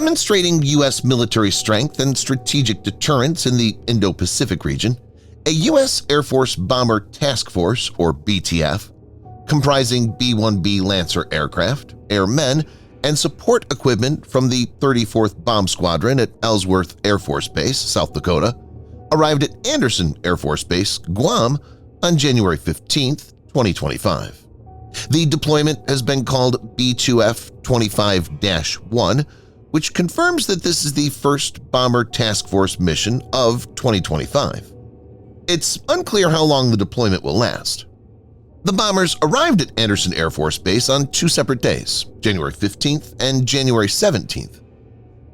Demonstrating U.S. military strength and strategic deterrence in the Indo-Pacific region, a U.S. Air Force Bomber Task Force, or BTF, comprising B-1B Lancer aircraft, airmen, and support equipment from the 34th Bomb Squadron at Ellsworth Air Force Base, South Dakota, arrived at Andersen Air Force Base, Guam, on January 15, 2025. The deployment has been called B-2F-25-1, which confirms that this is the first Bomber Task Force mission of 2025. It's unclear how long the deployment will last. The bombers arrived at Andersen Air Force Base on two separate days, January 15th and January 17th.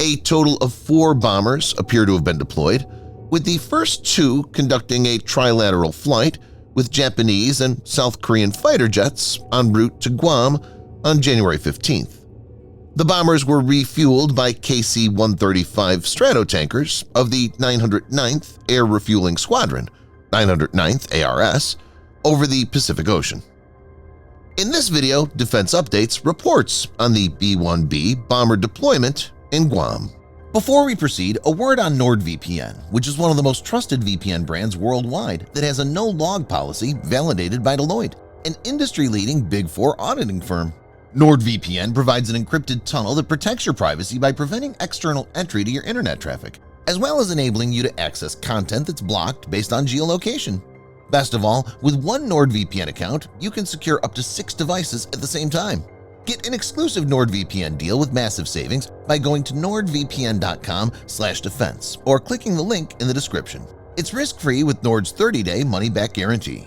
A total of 4 bombers appear to have been deployed, with the first 2 conducting a trilateral flight with Japanese and South Korean fighter jets en route to Guam on January 15th. The bombers were refueled by KC-135 Stratotankers of the 909th Air Refueling Squadron, 909th ARS, over the Pacific Ocean. In this video, Defense Updates reports on the B-1B bomber deployment in Guam. Before we proceed, a word on NordVPN, which is one of the most trusted VPN brands worldwide that has a no-log policy validated by Deloitte, an industry-leading Big Four auditing firm. NordVPN provides an encrypted tunnel that protects your privacy by preventing external entry to your internet traffic, as well as enabling you to access content that's blocked based on geolocation. Best of all, with one NordVPN account, you can secure up to 6 devices at the same time. Get an exclusive NordVPN deal with massive savings by going to nordvpn.com/defense or clicking the link in the description. It's risk-free with Nord's 30-day money-back guarantee.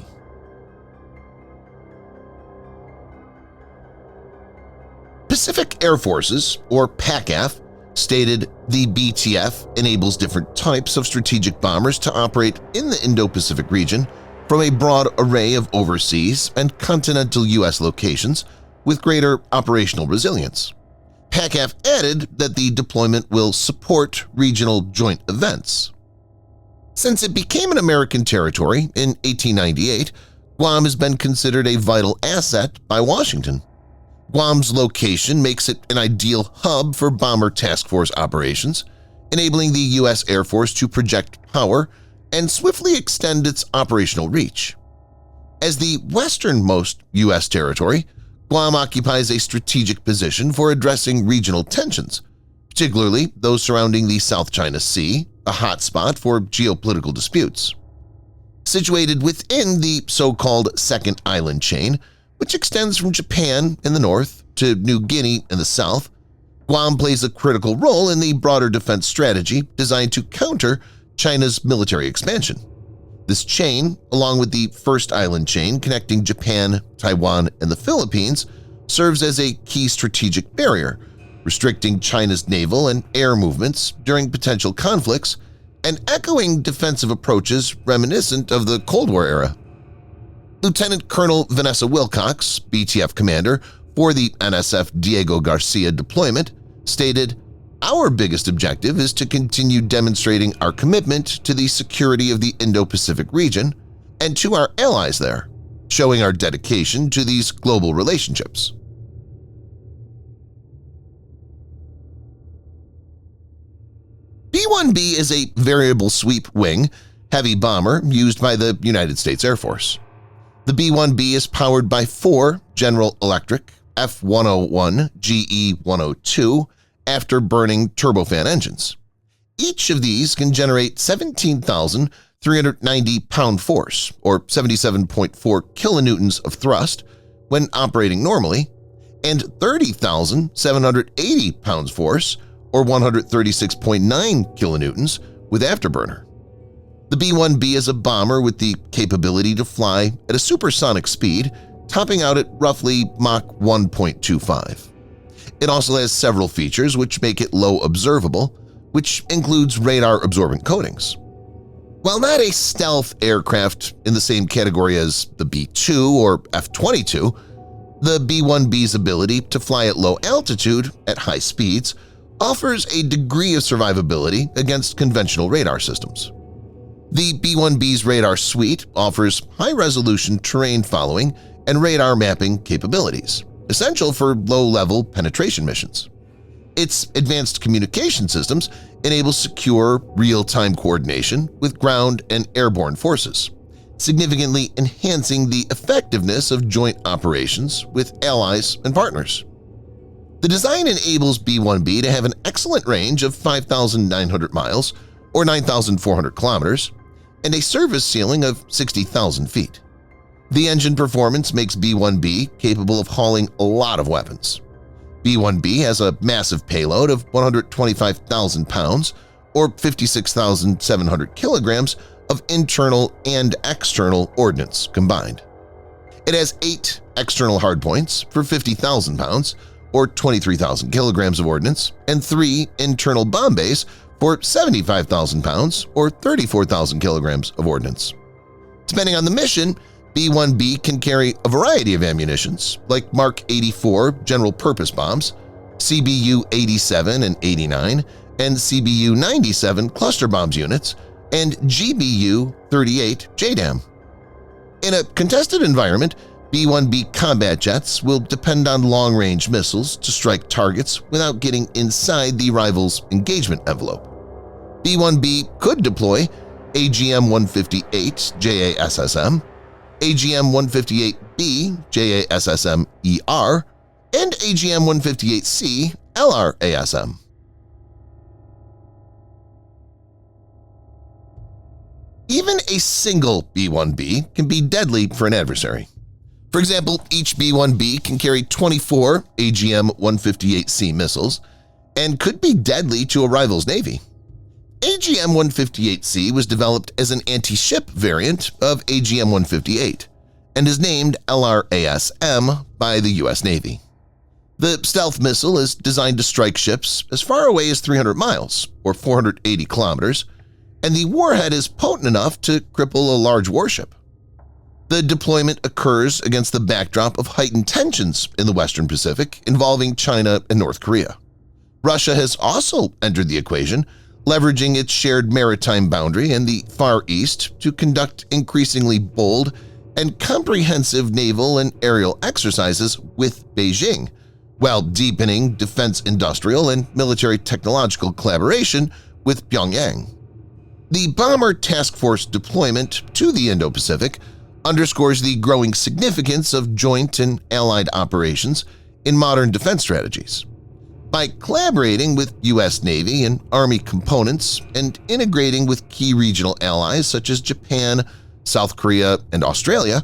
Pacific Air Forces, or PACAF, stated the BTF enables different types of strategic bombers to operate in the Indo-Pacific region from a broad array of overseas and continental U.S. locations with greater operational resilience. PACAF added that the deployment will support regional joint events. Since it became an American territory in 1898, Guam has been considered a vital asset by Washington. Guam's location makes it an ideal hub for Bomber Task Force operations, enabling the U.S. Air Force to project power and swiftly extend its operational reach. As the westernmost U.S. territory, Guam occupies a strategic position for addressing regional tensions, particularly those surrounding the South China Sea, a hotspot for geopolitical disputes. Situated within the so-called Second Island Chain, which extends from Japan in the north to New Guinea in the south, Guam plays a critical role in the broader defense strategy designed to counter China's military expansion. This chain, along with the First Island Chain connecting Japan, Taiwan, and the Philippines, serves as a key strategic barrier, restricting China's naval and air movements during potential conflicts and echoing defensive approaches reminiscent of the Cold War era. Lieutenant Colonel Vanessa Wilcox, BTF commander for the NSF Diego Garcia deployment, stated, "Our biggest objective is to continue demonstrating our commitment to the security of the Indo-Pacific region and to our allies there, showing our dedication to these global relationships." B-1B is a variable sweep wing, heavy bomber used by the United States Air Force. The B-1B is powered by 4 General Electric F-101 GE-102 afterburning turbofan engines. Each of these can generate 17,390 pound force, or 77.4 kilonewtons of thrust when operating normally, and 30,780 pounds force, or 136.9 kilonewtons, with afterburner. The B-1B is a bomber with the capability to fly at a supersonic speed, topping out at roughly Mach 1.25. It also has several features which make it low observable, which includes radar-absorbent coatings. While not a stealth aircraft in the same category as the B-2 or F-22, the B-1B's ability to fly at low altitude at high speeds offers a degree of survivability against conventional radar systems. The B-1B's radar suite offers high-resolution terrain following and radar mapping capabilities, essential for low-level penetration missions. Its advanced communication systems enable secure, real-time coordination with ground and airborne forces, significantly enhancing the effectiveness of joint operations with allies and partners. The design enables B-1B to have an excellent range of 5,900 miles or 9,400 kilometers and a service ceiling of 60,000 feet. The engine performance makes B-1B capable of hauling a lot of weapons. B-1B has a massive payload of 125,000 pounds or 56,700 kilograms of internal and external ordnance combined. It has 8 external hardpoints for 50,000 pounds or 23,000 kilograms of ordnance and 3 internal bomb bays for 75,000 pounds or 34,000 kilograms of ordnance. Depending on the mission, B-1B can carry a variety of ammunitions like Mark 84 general-purpose bombs, CBU-87 and 89, and CBU-97 cluster bombs units, and GBU-38 JDAM. In a contested environment, B-1B combat jets will depend on long-range missiles to strike targets without getting inside the rival's engagement envelope. B-1B could deploy AGM-158 JASSM, AGM-158B JASSM-ER, and AGM-158C LRASM. Even a single B-1B can be deadly for an adversary. For example, each B-1B can carry 24 AGM-158C missiles and could be deadly to a rival's navy. AGM-158C was developed as an anti-ship variant of AGM-158 and is named LRASM by the U.S. Navy. The stealth missile is designed to strike ships as far away as 300 miles or 480 kilometers, and the warhead is potent enough to cripple a large warship. The deployment occurs against the backdrop of heightened tensions in the Western Pacific involving China and North Korea. Russia has also entered the equation, leveraging its shared maritime boundary in the Far East to conduct increasingly bold and comprehensive naval and aerial exercises with Beijing, while deepening defense industrial and military technological collaboration with Pyongyang. The Bomber Task Force deployment to the Indo-Pacific underscores the growing significance of joint and allied operations in modern defense strategies. By collaborating with U.S. Navy and Army components and integrating with key regional allies such as Japan, South Korea, and Australia,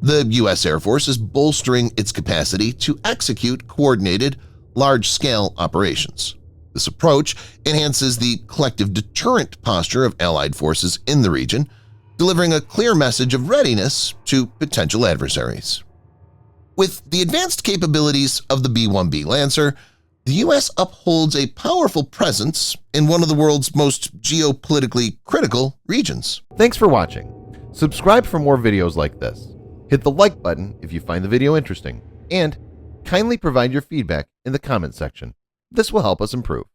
the U.S. Air Force is bolstering its capacity to execute coordinated, large-scale operations. This approach enhances the collective deterrent posture of allied forces in the region, delivering a clear message of readiness to potential adversaries. With the advanced capabilities of the B-1B Lancer, the U.S. upholds a powerful presence in one of the world's most geopolitically critical regions. Thanks for watching. Subscribe for more videos like this. Hit the like button if you find the video interesting, and kindly provide your feedback in the comment section. This will help us improve.